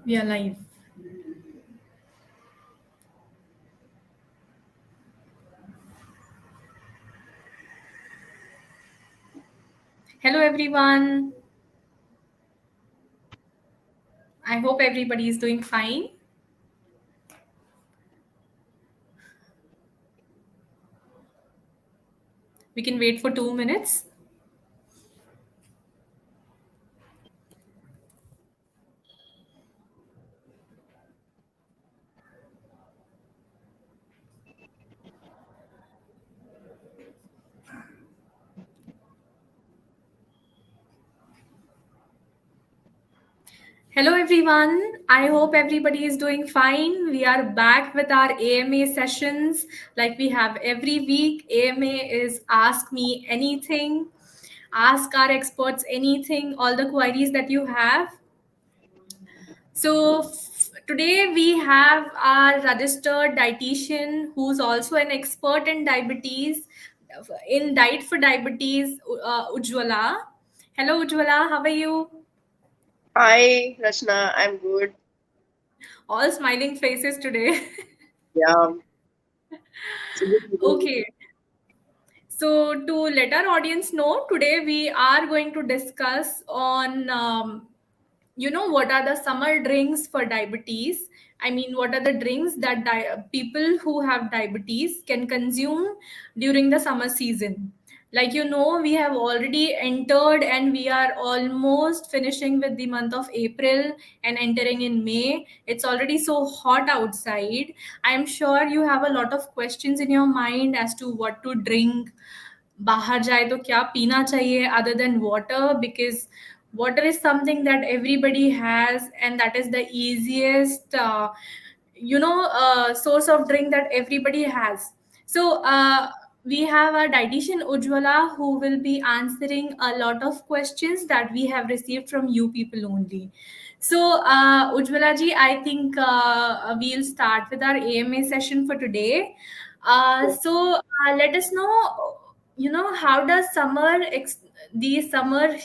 We are live. Hello, everyone. I hope everybody is doing fine. We can wait for 2 minutes. Hello, everyone. I hope everybody is doing fine. We are back with our AMA sessions like we have every week. AMA is Ask Me Anything, ask our experts anything, all the queries that you have. So today we have our registered dietitian who's also an expert in diabetes, in diet for diabetes, Ujwala. Hello, Ujwala. How are you? Hi, Rachna. I'm good. All smiling faces today. Yeah. So good evening. Okay. So to let our audience know, today we are going to discuss on what are the summer drinks for diabetes. I mean, what are the drinks that people who have diabetes can consume during the summer season. Like, we have already entered and we are almost finishing with the month of April and entering in May. It's already so hot outside. I'm sure you have a lot of questions in your mind as to what to drink, बाहर जाए तो क्या पीना चाहिए other than water, because water is something that everybody has and that is the easiest source of drink that everybody has. So we have our dietitian Ujwala who will be answering a lot of questions that we have received from you people only. So Ujwala ji, I think we'll start with our AMA session for today. Let us know, how does the summer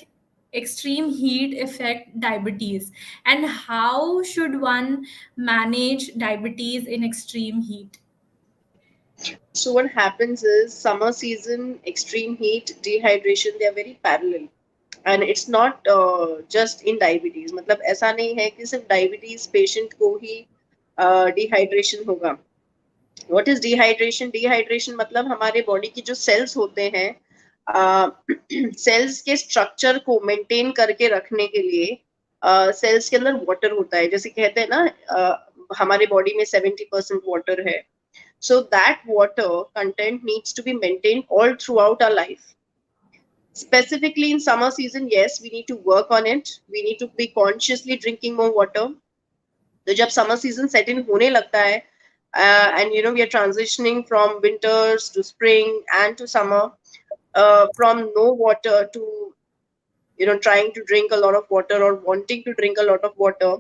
extreme heat affect diabetes, and how should one manage diabetes in extreme heat? So what happens is summer season, extreme heat, dehydration, they are very parallel. And it's not just in diabetes. मतलब ऐसा नहीं है कि सिर्फ diabetes patient को ही dehydration होगा. What is dehydration? Dehydration मतलब हमारे body की जो cells होते हैं, cells के structure को maintain करके रखने के लिए cells के अंदर water होता है. जैसे कहते हैं ना, हमारे body में 70% water है. So that water content needs to be maintained all throughout our life. Specifically in summer season, yes, we need to work on it. We need to be consciously drinking more water. तो जब summer season set in होने लगता है, and we are transitioning from winters to spring and to summer, from no water to trying to drink a lot of water or wanting to drink a lot of water,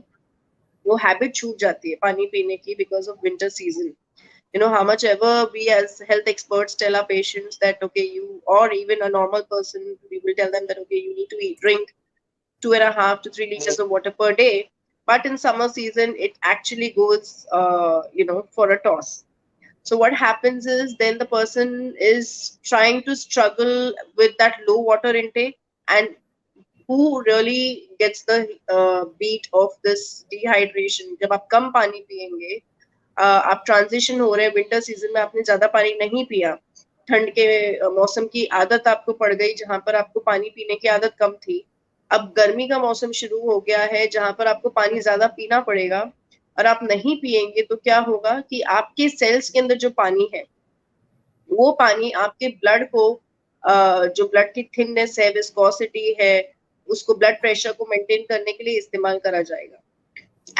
वो habit छूट जाती है पानी पीने की because of winter season. How much ever we as health experts tell our patients that, okay, you, or even a normal person, we will tell them that, okay, you need to drink 2.5 to 3 liters of water per day. But in summer season, it actually goes, for a toss. So what happens is then the person is trying to struggle with that low water intake, and who really gets the beat of this dehydration. जब आप कम पानी पिएंगे, आप transition हो रहे हैं winter season में, आपने ज्यादा पानी नहीं पिया, ठंड के मौसम की आदत आपको पड़ गई जहां पर आपको पानी पीने की आदत कम थी, अब गर्मी का मौसम शुरू हो गया है जहां पर आपको पानी ज्यादा पीना पड़ेगा, और आप नहीं पिएंगे तो क्या होगा कि आपके सेल्स के अंदर जो पानी है, वो पानी आपके ब्लड को, जो ब्लड की थिननेस है, विस्कोसिटी है, उसको ब्लड प्रेशर को मेंटेन करने के लिए इस्तेमाल करा जाएगा.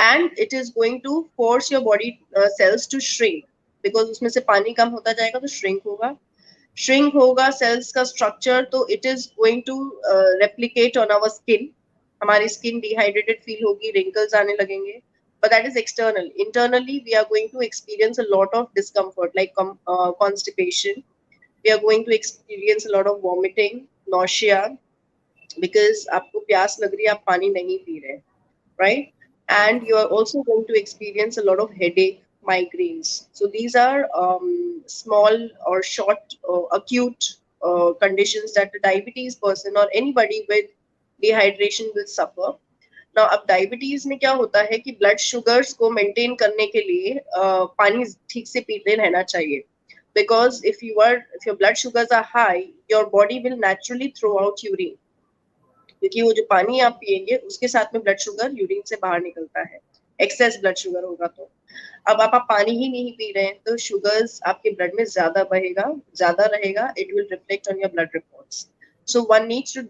And it is going to force your body cells to shrink, because उसमें से पानी कम होता जाएगा तो shrink होगा cells का structure, तो it is going to replicate on our skin. हमारी skin dehydrated feel होगी, wrinkles आने लगेंगे, but that is external. Internally we are going to experience a lot of discomfort, like constipation. We are going to experience a lot of vomiting, nausea, because आपको प्यास लग रही है, आप पानी नहीं पी रहे, right? and you are also going to experience a lot of headache, migraines. So these are small or short, acute conditions that a diabetes person or anybody with dehydration will suffer. Now, अब diabetes में क्या होता है कि blood sugars को maintain करने के लिए पानी ठीक से पीते रहना चाहिए, because if your blood sugars are high, your body will naturally throw out urine, क्योंकि वो जो पानी आप पिएंगे उसके साथ में ब्लड शुगर यूरिन से बाहर निकलता है, एक्सेस ब्लड शुगर होगा तो। अब आप पानी ही नहीं पी रहे हैं तो शुगर्स आपके ब्लड में ज्यादा बहेगा, ज्यादा रहेगा, it will reflect on your blood reports. So one needs to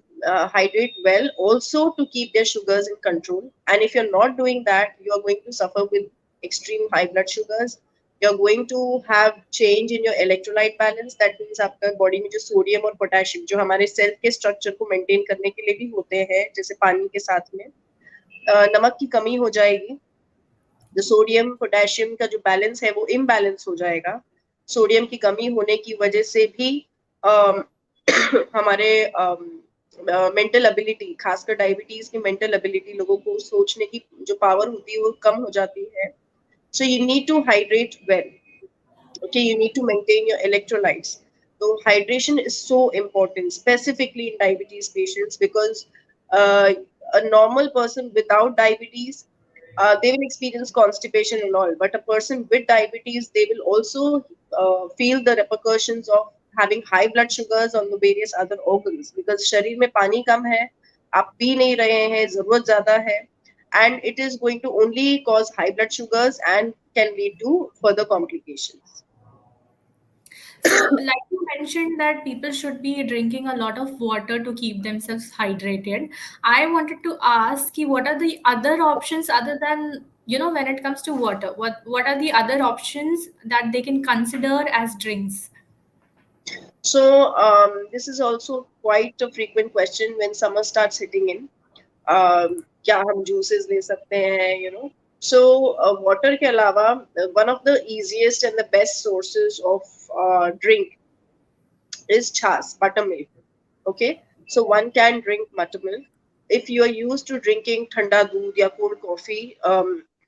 hydrate well also to keep their sugars in control. And if you're not doing that, you are going to suffer with extreme high blood sugars. You're going to have change in your electrolyte balance. That means आपका body में जो sodium और potassium जो हमारे cell के structure को maintain करने के लिए भी होते हैं, जैसे पानी के साथ में नमक की कमी हो जाएगी. जो सोडियम पोटेशियम का जो बैलेंस है वो इम्बैलेंस हो जाएगा. सोडियम की कमी होने की वजह से भी हमारे मेंटल एबिलिटी, खासकर डायबिटीज की मेंटल एबिलिटी, लोगों को सोचने की जो पावर होती है वो कम हो जाती है. So you need to hydrate well. Okay, you need to maintain your electrolytes. So hydration is so important, specifically in diabetes patients, because uh, a normal person without diabetes, they will experience constipation and all, but a person with diabetes, they will also feel the repercussions of having high blood sugars on the various other organs, because शरीर में पानी कम है, आप P नहीं रहे हैं, जरूरत ज्यादा है, and it is going to only cause high blood sugars and can lead to further complications. So, like you mentioned that people should be drinking a lot of water to keep themselves hydrated. I wanted to ask ki what are the other options other than, when it comes to water? What are the other options that they can consider as drinks? So this is also quite a frequent question when summer starts hitting in. क्या हम juices ले सकते हैं, So water के अलावा, one of the easiest and the best sources of drink is chas, buttermilk. Okay, so one can drink buttermilk. If you are used to drinking thanda doodh or cold coffee,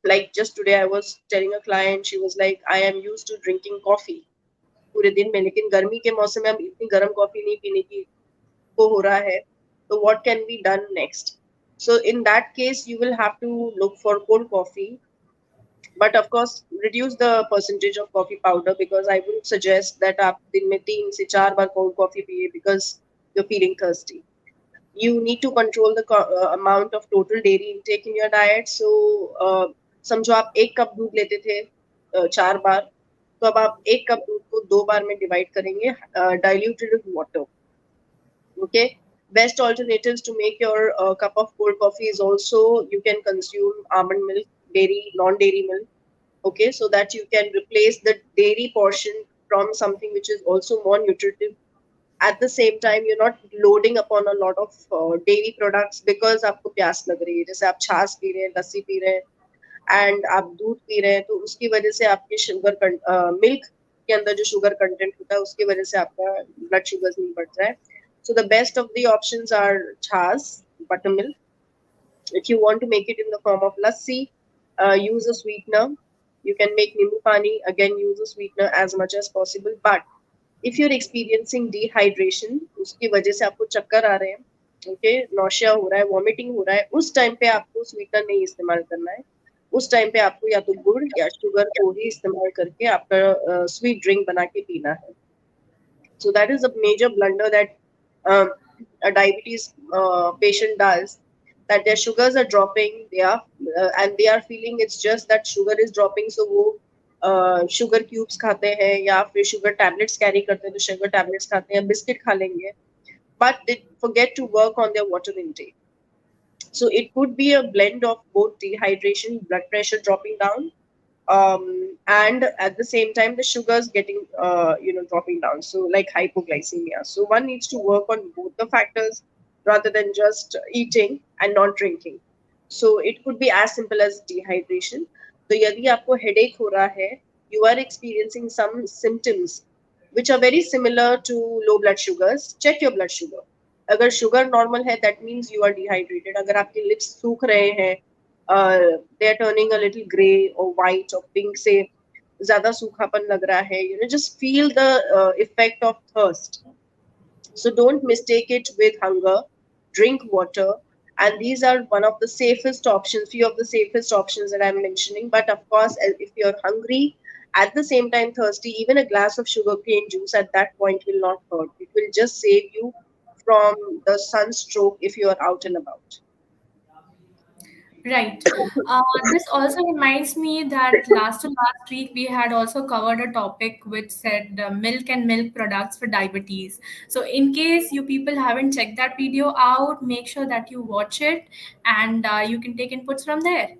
like just today I was telling a client, she was like, I am used to drinking coffee पूरे दिन में, लेकिन गर्मी के मौसम में हम इतनी गर्म कॉफी नहीं पीने की को हो रहा है, तो what can be done next? So in that case you will have to look for cold coffee, but of course reduce the percentage of coffee powder, because I would suggest that आप दिन में 3 से 4 बार cold coffee पिए, because you're feeling thirsty. You need to control the amount of total dairy intake in your diet. So समझो आप 1 cup दूध लेते थे 4 बार, तो अब आप 1 कप दूध को 2 बार में डिवाइड करेंगे, diluted with water. Okay, best alternatives to make your cup of cold coffee is also you can consume almond milk, dairy, non-dairy milk. Okay, so that you can replace the dairy portion from something which is also more nutritive. At the same time, you're not loading upon a lot of dairy products, because आपको प्यास लग रही है, जैसे आप छाछ P रहे हैं, लस्सी पी रहे हैं, एंड आप दूध पी रहे हैं, तो उसकी वजह से आपके शुगर मिल्क के अंदर जो शुगर कंटेंट होता है उसकी वजह से आपका ब्लड शुगर नहीं बढ़ रहा है. So the best of the options are chas, buttermilk. If you want to make it in the form of lassi, use a sweetener. You can make nimbu pani, again use a sweetener as much as possible. But if you're experiencing dehydration, उसकी वजह से आपको चक्कर आ रहे हैं, okay, nausea हो रहा है, vomiting हो रहा है, उस टाइम पे आपको स्वीटनर नहीं इस्तेमाल करना है. उस टाइम पे आपको या तो गुड़ या शुगर को ही इस्तेमाल करके आपका स्वीट ड्रिंक बना के पीना है. So that is a major blunder that a diabetes patient does, that their sugars are dropping, and they are feeling it's just that sugar is dropping, so वो sugar cubes खाते हैं या फिर sugar tablets carry करते हैं, तो sugar tablets खाते हैं, biscuit खा लेंगे, but they forget to work on their water intake. So it could be a blend of both dehydration, blood pressure dropping down, and at the same time the sugars getting dropping down, so like hypoglycemia. So one needs to work on both the factors rather than just eating and not drinking. So it could be as simple as dehydration. So यदि आपको headache हो रहा है, you are experiencing some symptoms which are very similar to low blood sugars, check your blood sugar. अगर sugar normal है, that means you are dehydrated. अगर आपके lips सूख रहे हैं, uh, they're turning a little gray or white or pink, say ज़्यादा सूखापन लग रहा है, just feel the effect of thirst. So don't mistake it with hunger. Drink water. And these are one of the safest options, few of the safest options that I'm mentioning. But of course, if you're hungry, at the same time thirsty, even a glass of sugarcane juice at that point will not hurt. It will just save you from the sunstroke if you are out and about. Right. This also reminds me that last to last week we had also covered a topic which said milk and milk products for diabetes. So, in case you people haven't checked that video out, make sure that you watch it and you can take inputs from there.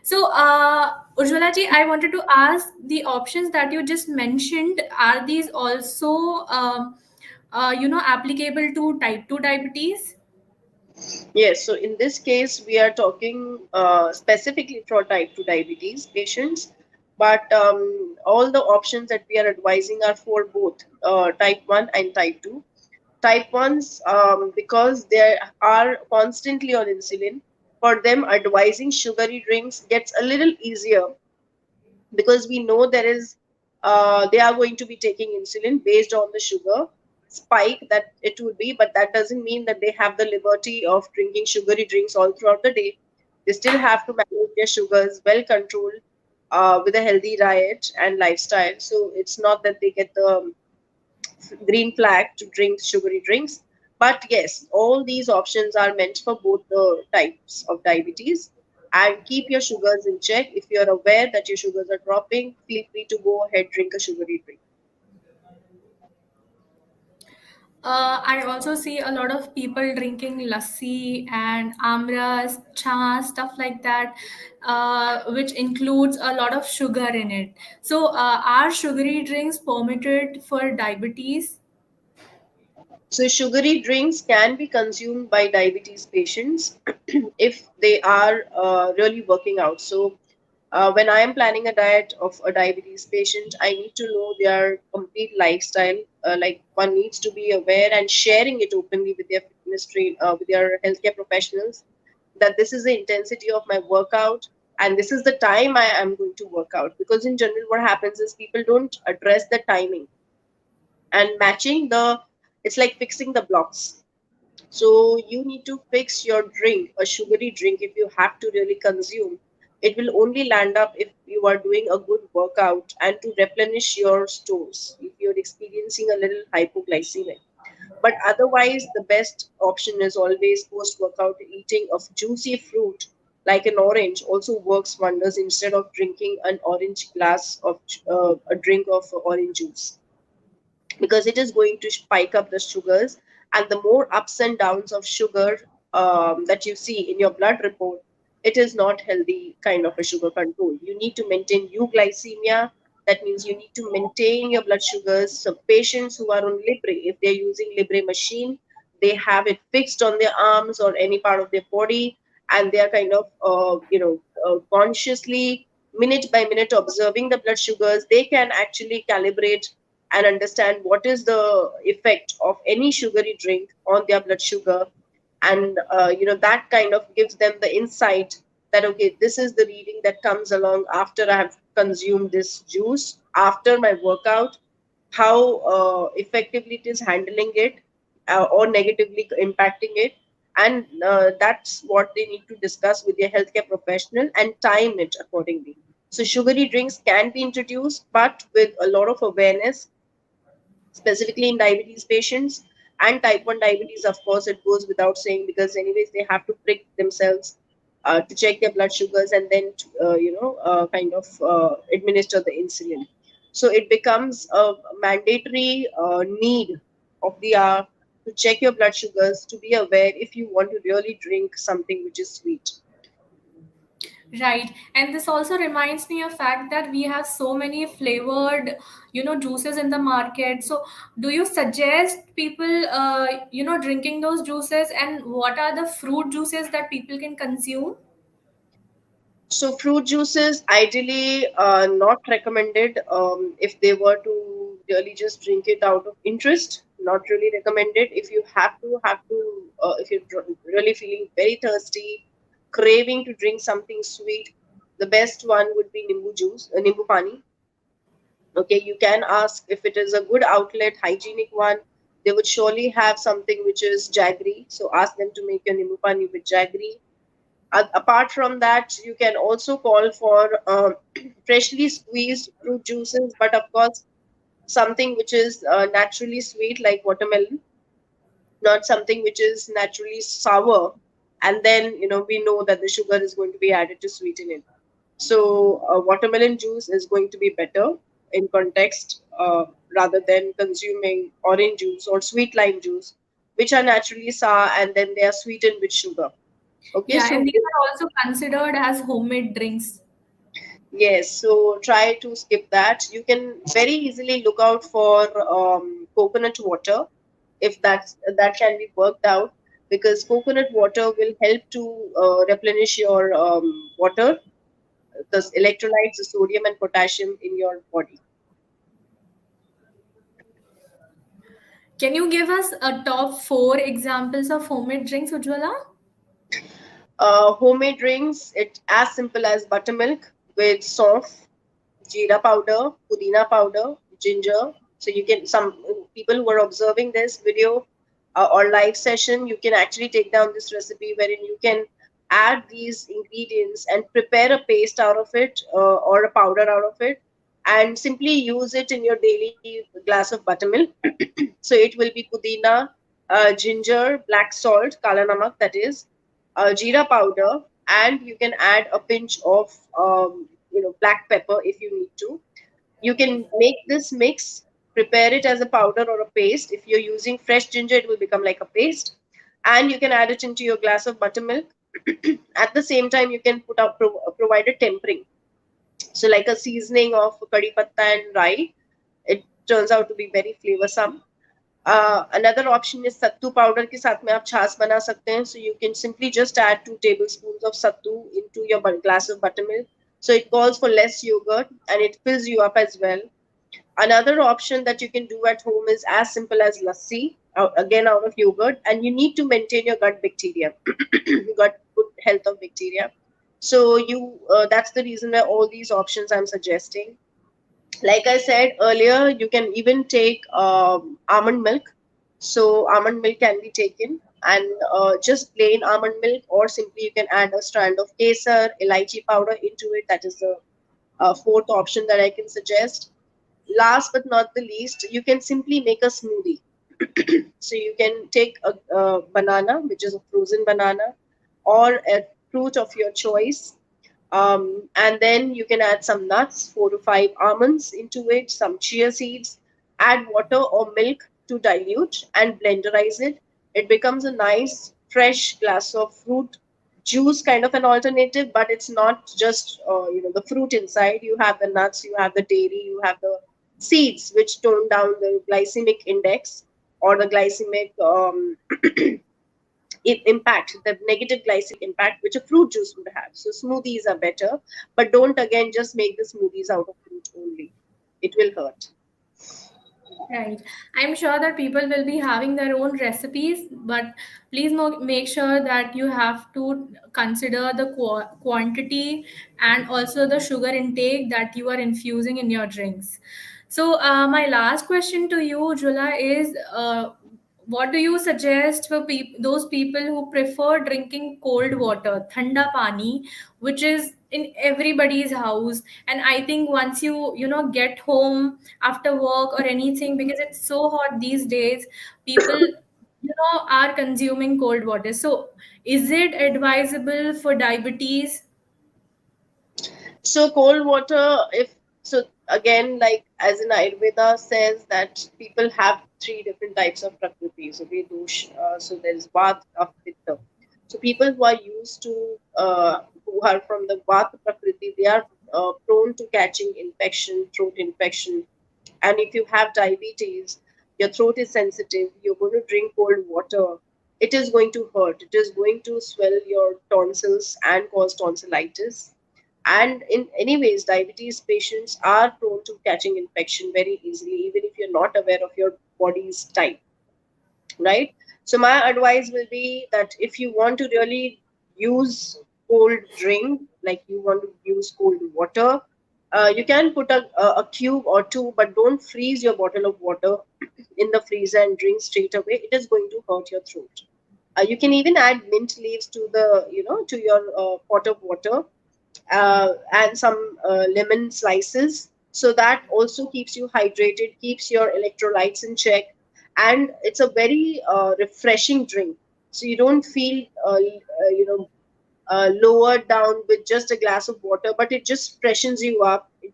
So, Ujjwala ji, I wanted to ask the options that you just mentioned, are these also, applicable to type 2 diabetes? Yes, so in this case, we are talking specifically for type 2 diabetes patients, but all the options that we are advising are for both type 1 and type 2. Type 1s, because they are constantly on insulin, for them, advising sugary drinks gets a little easier because we know there is they are going to be taking insulin based on the sugar spike that it would be, but that doesn't mean that they have the liberty of drinking sugary drinks all throughout the day. They still have to manage their sugars well controlled with a healthy diet and lifestyle. So it's not that they get the green flag to drink sugary drinks. But yes, all these options are meant for both the types of diabetes. And keep your sugars in check. If you're aware that your sugars are dropping, feel free to go ahead drink a sugary drink. I also see a lot of people drinking lassi and amras, cha, stuff like that, which includes a lot of sugar in it. So, are sugary drinks permitted for diabetes? So sugary drinks can be consumed by diabetes patients if they are really working out. So when I am planning a diet of a diabetes patient, I need to know their complete lifestyle. Like one needs to be aware and sharing it openly with their with their healthcare professionals, that this is the intensity of my workout and this is the time I am going to work out. Because in general, what happens is people don't address the timing and matching the. It's like fixing the blocks. So you need to fix your drink, a sugary drink, if you have to really consume. It will only land up if you are doing a good workout and to replenish your stores if you're experiencing a little hypoglycemic. But otherwise, the best option is always post workout eating of juicy fruit like an orange also works wonders instead of drinking an orange glass of a drink of orange juice, because it is going to spike up the sugars, and the more ups and downs of sugar that you see in your blood report, it is not healthy kind of a sugar control. You need to maintain euglycemia. That means you need to maintain your blood sugars. So patients who are on libre, if they're using libre machine, they have it fixed on their arms or any part of their body, and they are kind of consciously minute by minute observing the blood sugars. They can actually calibrate and understand what is the effect of any sugary drink on their blood sugar. And that kind of gives them the insight that okay, this is the reading that comes along after I have consumed this juice after my workout, how effectively it is handling it or negatively impacting it. And that's what they need to discuss with their healthcare professional and time it accordingly. So sugary drinks can be introduced, but with a lot of awareness, specifically in diabetes patients. And type 1 diabetes, of course, it goes without saying, because anyways they have to prick themselves to check their blood sugars and then to, kind of administer the insulin. So it becomes a mandatory need of the hour to check your blood sugars, to be aware if you want to really drink something which is sweet. Right. And this also reminds me of fact that we have so many flavored, juices in the market. So do you suggest people, drinking those juices, and what are the fruit juices that people can consume? So fruit juices ideally not recommended if they were to really just drink it out of interest. Not really recommended. If you have to, if you're really feeling very thirsty, craving to drink something sweet, the best one would be nimbu juice, nimbu pani. Okay, you can ask if it is a good outlet, hygienic one. They would surely have something which is jaggery. So ask them to make your nimbu pani with jaggery. Apart from that, you can also call for freshly squeezed fruit juices, but of course, something which is naturally sweet like watermelon, not something which is naturally sour. And then, we know that the sugar is going to be added to sweeten it. So, watermelon juice is going to be better in context rather than consuming orange juice or sweet lime juice, which are naturally sour and then they are sweetened with sugar. Okay, Yeah, so and these are also considered as homemade drinks. yes, so try to skip that. You can very easily look out for coconut water if that can be worked out, because coconut water will help to replenish your water, the electrolytes, the sodium and potassium in your body. Can you give us a top four examples of homemade drinks, Ujjwala? Homemade drinks, it's as simple as buttermilk with soft jeera powder, pudina powder, ginger. So you can, some people who are observing this video or live session, you can actually take down this recipe wherein you can add these ingredients and prepare a paste out of it or a powder out of it, and simply use it in your daily glass of buttermilk. So it will be pudina, ginger, black salt, kala namak, that is, jeera powder, and you can add a pinch of black pepper if you need to. You can make this mix, prepare it as a powder or a paste. If you're using fresh ginger, it will become like a paste, and you can add it into your glass of buttermilk. At the same time, you can provide a tempering, so like a seasoning of curry patta and rye. It turns out to be very flavorsome. Another option is sattu powder के साथ में आप छाछ बना सकते हैं. So you can simply just add 2 tablespoons of sattu into your glass of buttermilk. So it calls for less yogurt and it fills you up as well. Another option that you can do at home is as simple as lassi, again out of yogurt, and you need to maintain your gut bacteria, gut good health of bacteria. So that's the reason why all these options I'm suggesting. Like I said earlier, you can even take almond milk. So almond milk can be taken, and just plain almond milk, or simply you can add a strand of kesar, elaichi powder into it. That is the fourth option that I can suggest. Last but not the least, you can simply make a smoothie. So you can take a banana, which is a frozen banana, or a fruit of your choice, and then you can add some nuts, 4 to 5 almonds into it, some chia seeds, add water or milk to dilute and blenderize it. It becomes a nice, fresh glass of fruit juice, kind of an alternative, but it's not just the fruit inside. You have the nuts, you have the dairy, you have the seeds, which tone down the glycemic index or the glycemic impact, the negative glycemic impact which a fruit juice would have. So smoothies are better, but don't again just make the smoothies out of fruit only. It will hurt. Right. I'm sure that people will be having their own recipes, but please make sure that you have to consider the quantity and also the sugar intake that you are infusing in your drinks. So, my last question to you, Jula, is what do you suggest for those people who prefer drinking cold water, thanda pani, which is in everybody's house? And I think once you get home after work or anything, because it's so hot these days, people are consuming cold water. So is it advisable for diabetes? So cold water, if so again, like as in Ayurveda says that people have 3 different types of prakriti. So we do so there is Vata, Kapha, Pitta. So people who are used to who are from the Vata prakriti, they are prone to catching infection, throat infection. And if you have diabetes, your throat is sensitive, you're going to drink cold water, it is going to hurt. It is going to swell your tonsils and cause tonsillitis. And in anyways, diabetes patients are prone to catching infection very easily, even if you're not aware of your body's type, right? So my advice will be that if you want to really use cold drink, like you want to use cold water, you can put a cube or two, but don't freeze your bottle of water in the freezer and drink straight away. It is going to hurt your throat. You can even add mint leaves to the, to your pot of water, and some lemon slices. So that also keeps you hydrated, keeps your electrolytes in check, and it's a very refreshing drink. So you don't feel, lowered down with just a glass of water, but it just freshens you up. It,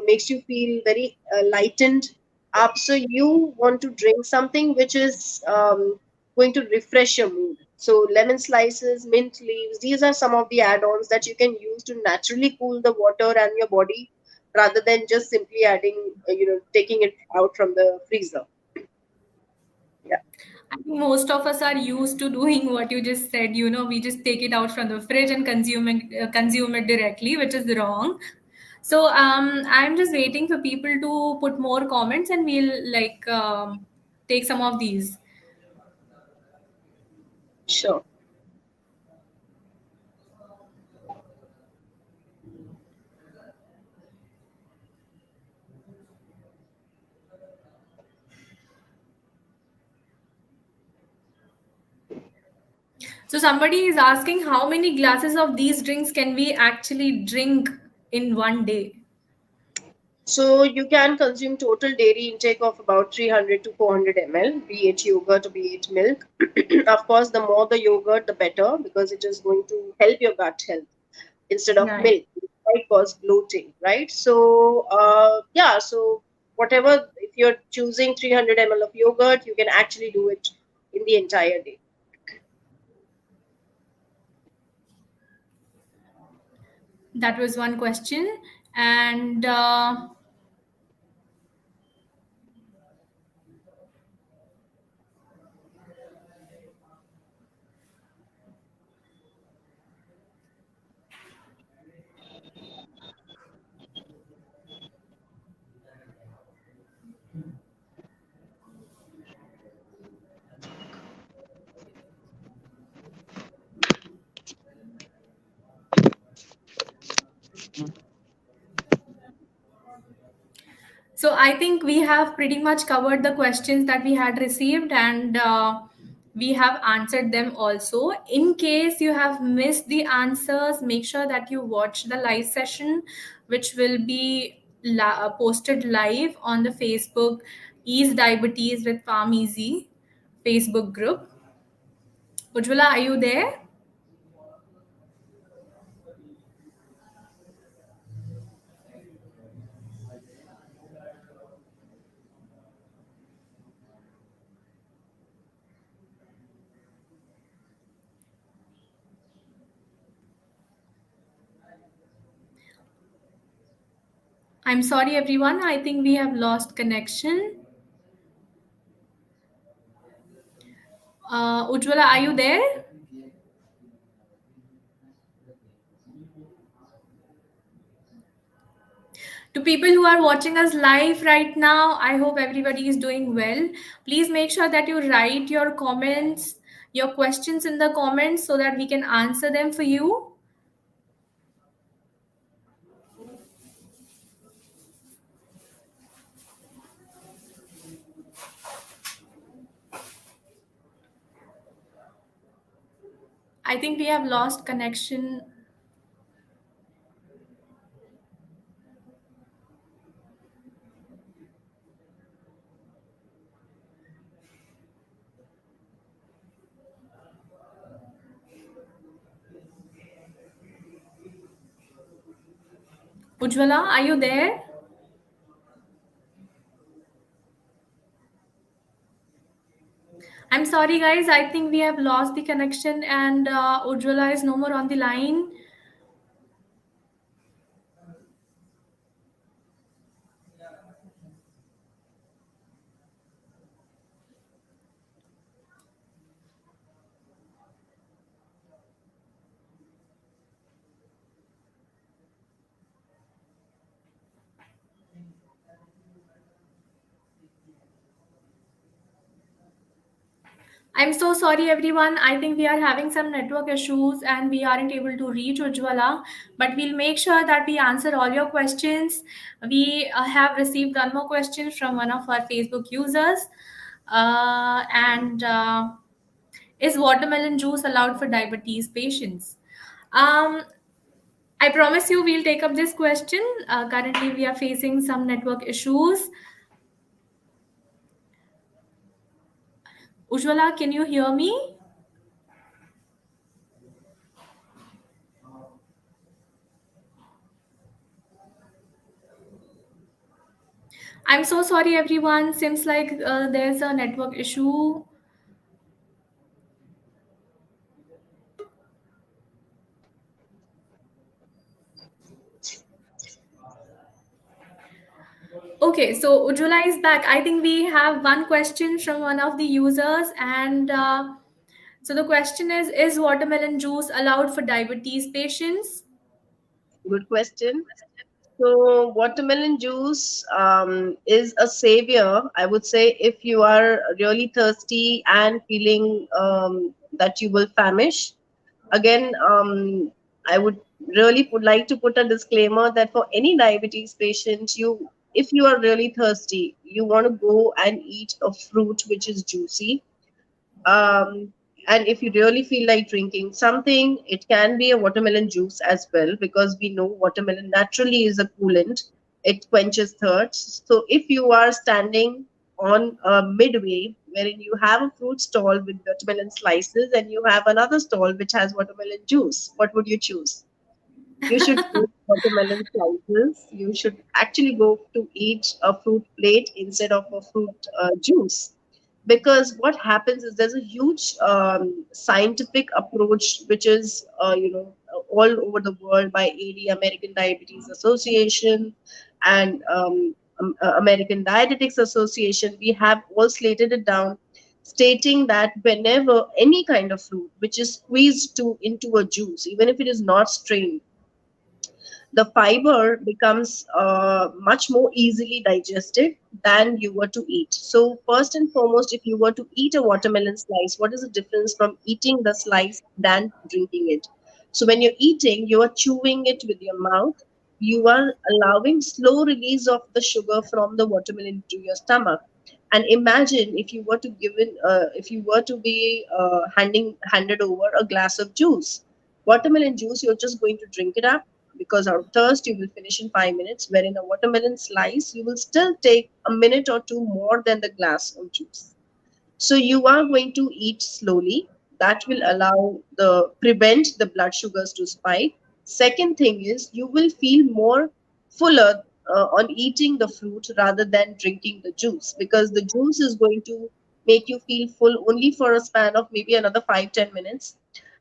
makes you feel very lightened up. So you want to drink something which is going to refresh your mood. So lemon slices, mint leaves, these are some of the add-ons that you can use to naturally cool the water and your body, rather than just simply adding, taking it out from the freezer. Yeah, I think most of us are used to doing what you just said. We just take it out from the fridge and consume it directly, which is wrong. So I'm just waiting for people to put more comments, and we'll take some of these. sure. So somebody is asking how many glasses of these drinks can we actually drink in one day? So you can consume total dairy intake of about 300 to 400 ml, be it yogurt or be it milk. Of course, the more the yogurt, the better, because it is going to help your gut health instead of Right. milk. It might cause bloating, right? So, yeah, so whatever, if you're choosing 300 ml of yogurt, you can actually do it in the entire day. That was one question. And so I think we have pretty much covered the questions that we had received, and we have answered them also. In case you have missed the answers, make sure that you watch the live session, which will be posted live on the Facebook Ease Diabetes with Farm Easy Facebook group. Ujjwala, are you there? I'm sorry, everyone. I think we have lost connection. Ujjwala, are you there? To people who are watching us live right now, I hope everybody is doing well. Please make sure that you write your comments, your questions in the comments so that we can answer them for you. I think we have lost connection. Ujjwala, are you there? I'm sorry, guys. I think we have lost the connection, and Ujjwala is no more on the line. I'm so sorry, everyone. I think we are having some network issues and we aren't able to reach Ujjwala. But we'll make sure that we answer all your questions. We have received one more question from one of our Facebook users. And Is watermelon juice allowed for diabetes patients? Um, I promise you we'll take up this question. Currently, we are facing some network issues. Ujjwala, can you hear me? I'm so sorry, everyone. Seems like there's a network issue. Okay, so Ujjwala is back. I think we have one question from one of the users, and so the question is watermelon juice allowed for diabetes patients? Good question. So, watermelon juice is a savior, I would say, if you are really thirsty and feeling that you will famish. Again, I would really like to put a disclaimer that for any diabetes patient, if you are really thirsty, you want to go and eat a fruit which is juicy. Um, and if you really feel like drinking something, it can be a watermelon juice as well, because we know watermelon naturally is a coolant. It quenches thirst. So if you are standing on a midway wherein you have a fruit stall with watermelon slices and you have another stall which has watermelon juice, what would you choose? You should eat watermelon slices. You should actually go to eat a fruit plate instead of a fruit juice. Because what happens is there's a huge scientific approach which is, all over the world by AD, American Diabetes Association, and American Dietetics Association. We have all slated it down, stating that whenever any kind of fruit which is squeezed into a juice, even if it is not strained, the fiber becomes much more easily digested than you were to eat. So, first and foremost, if you were to eat a watermelon slice, what is the difference from eating the slice than drinking it? So, when you're eating, you are chewing it with your mouth. You are allowing slow release of the sugar from the watermelon into your stomach. And imagine if you were to if you were to be handed over a glass of juice, watermelon juice, you're just going to drink it up because out of thirst you will finish in 5 minutes. Wherein a watermelon slice, you will still take a minute or two more than the glass of juice. So you are going to eat slowly. That will allow the prevent the blood sugars to spike. Second thing is you will feel more fuller on eating the fruit rather than drinking the juice, because the juice is going to make you feel full only for a span of maybe another 5-10 minutes.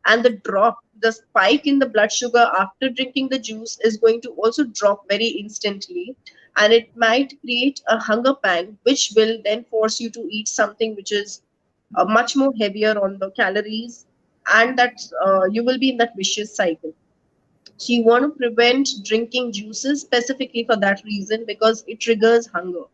And the spike in the blood sugar after drinking the juice is going to also drop very instantly, and it might create a hunger pang, which will then force you to eat something which is much more heavier on the calories, and that you will be in that vicious cycle. So you want to prevent drinking juices specifically for that reason, because it triggers hunger.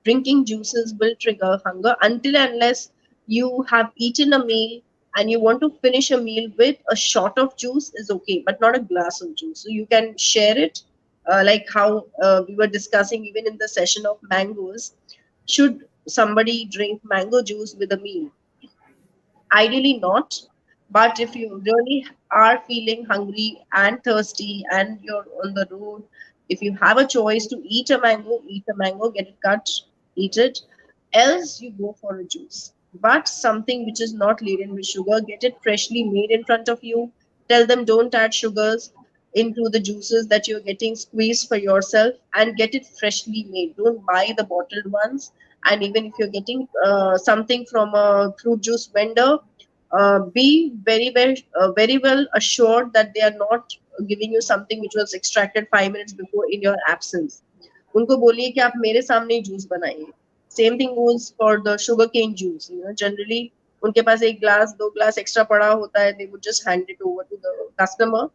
Drinking juices will trigger hunger until and unless you have eaten a meal and you want to finish a meal with a shot of juice is okay, but not a glass of juice. So you can share it, like how we were discussing even in the session of mangoes. Should somebody drink mango juice with a meal? Ideally not. But if you really are feeling hungry and thirsty and you're on the road, if you have a choice to eat a mango, get it cut, eat it. Else you go for a juice. But something which is not laden with sugar, get it freshly made in front of you. Tell them don't add sugars into the juices that you're getting squeezed for yourself, and get it freshly made. Don't buy the bottled ones. And even if you're getting something from a fruit juice vendor, be very well assured that they are not giving you something which was extracted 5 minutes before in your absence. उनको बोलिए कि आप मेरे सामने ही juice बनाइए. Same thing goes for the sugarcane juice. Generally उनके पास एक glass दो ग्लास एक्स्ट्रा पड़ा होता है. They would just hand it over to the customer.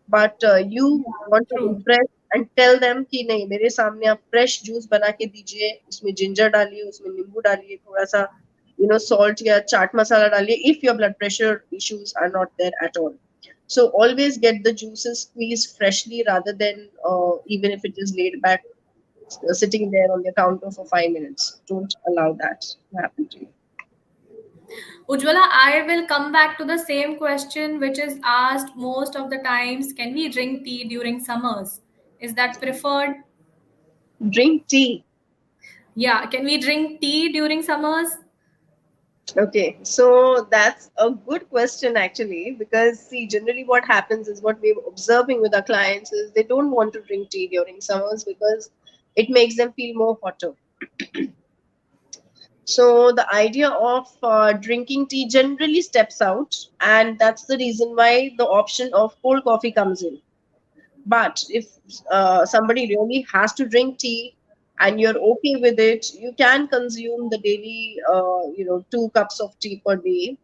But you want to True. impress and tell them कि नहीं, मेरे सामने आप फ्रेश जूस बना के दीजिए, उसमें जिंजर डालिए, उसमें नींबू डालिए, थोड़ा सा salt या chaat masala डालिए if your blood pressure issues are not there at all. So always get the juices squeezed freshly rather than even if it is laid back sitting there on the counter for 5 minutes. Don't allow that to happen to you. Ujjwala, I will come back to the same question which is asked most of the times. Can we drink tea during summers? Is that preferred? Drink tea. Yeah, can we drink tea during summers? Okay, so that's a good question actually, because see, generally what happens is what we're observing with our clients is they don't want to drink tea during summers because it makes them feel more hotter. So the idea of drinking tea generally steps out, and that's the reason why the option of cold coffee comes in. But if somebody really has to drink tea and you're okay with it, you can consume the daily, 2 cups of tea per day.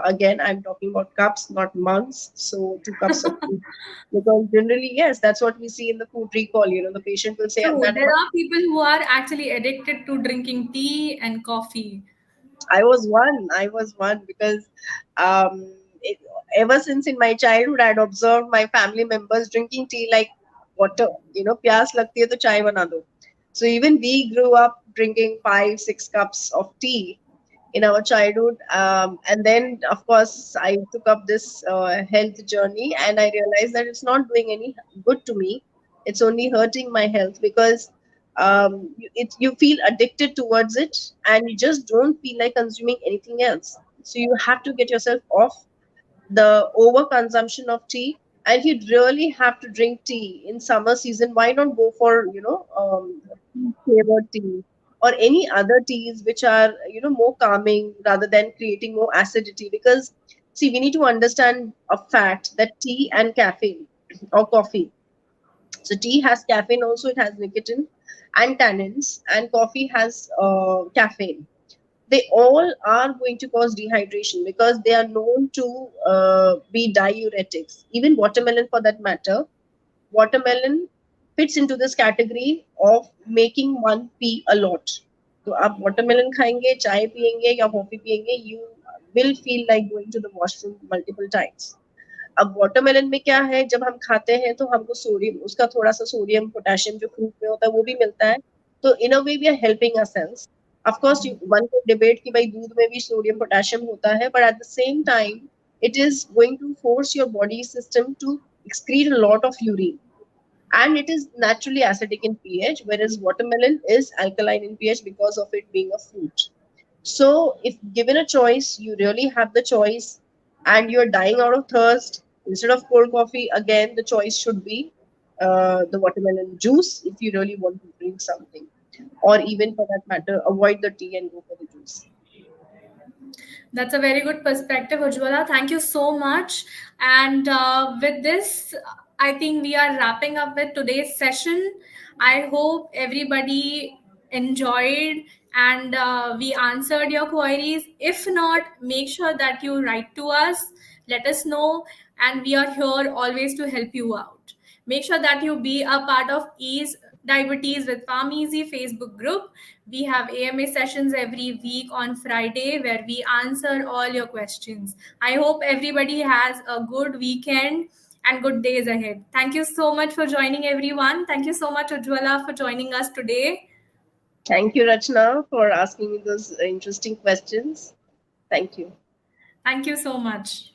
Again, I'm talking about cups, not mugs. So 2 cups of tea. Because generally, yes, that's what we see in the food recall. The patient will say, True, Madam, there are people who are actually addicted to drinking tea and coffee. I was one. I was one because um, it, ever since in my childhood, I'd observed my family members drinking tea like water. प्यास लगती है तो चाय बना दो. So even we grew up drinking 5, 6 cups of tea in our childhood. And then, of course, I took up this health journey and I realized that it's not doing any good to me. It's only hurting my health because you feel addicted towards it and you just don't feel like consuming anything else. So you have to get yourself off the overconsumption of tea. And if you really have to drink tea in summer season, why not go for tea flavored tea or any other teas which are more calming rather than creating more acidity? Because see, we need to understand a fact that tea and caffeine or coffee. So tea has caffeine also, it has nicotine and tannins, and coffee has caffeine. They all are going to cause dehydration because they are known to be diuretics. Even watermelon, for that matter, watermelon fits into this category of making one pee a lot. तो आप watermelon खाएंगे, चाय पियेंगे या coffee पियेंगे, you will feel like going to the washroom multiple times. अब watermelon में क्या है, जब हम खाते हैं तो हमको सोडियम, उसका थोड़ा सा सोडियम पोटेशियम जो फ्रूट में होता है वो भी मिलता है. तो in a way we are helping ourselves. Of course one को डिबेट कि भाई दूध में भी सोडियम पोटेशियम होता है, but at the same time it is going to force your body system to excrete a lot of urine, and it is naturally acidic in pH, whereas watermelon is alkaline in pH because of it being a fruit. So, if given a choice, you really have the choice, and you're dying out of thirst, instead of cold coffee, again, the choice should be the watermelon juice if you really want to drink something. Or even for that matter, avoid the tea and go for the juice. That's a very good perspective, Ujjwala. Thank you so much. And with this, I think we are wrapping up with today's session. I hope everybody enjoyed and we answered your queries. If not, make sure that you write to us, let us know, and we are here always to help you out. Make sure that you be a part of Ease Diabetes with Farm Easy Facebook group. We have AMA sessions every week on Friday where we answer all your questions. I hope everybody has a good weekend and good days ahead. Thank you so much for joining, everyone. Thank you so much, Ujjwala, for joining us today. Thank you, Rachna, for asking me those interesting questions. Thank you. Thank you so much.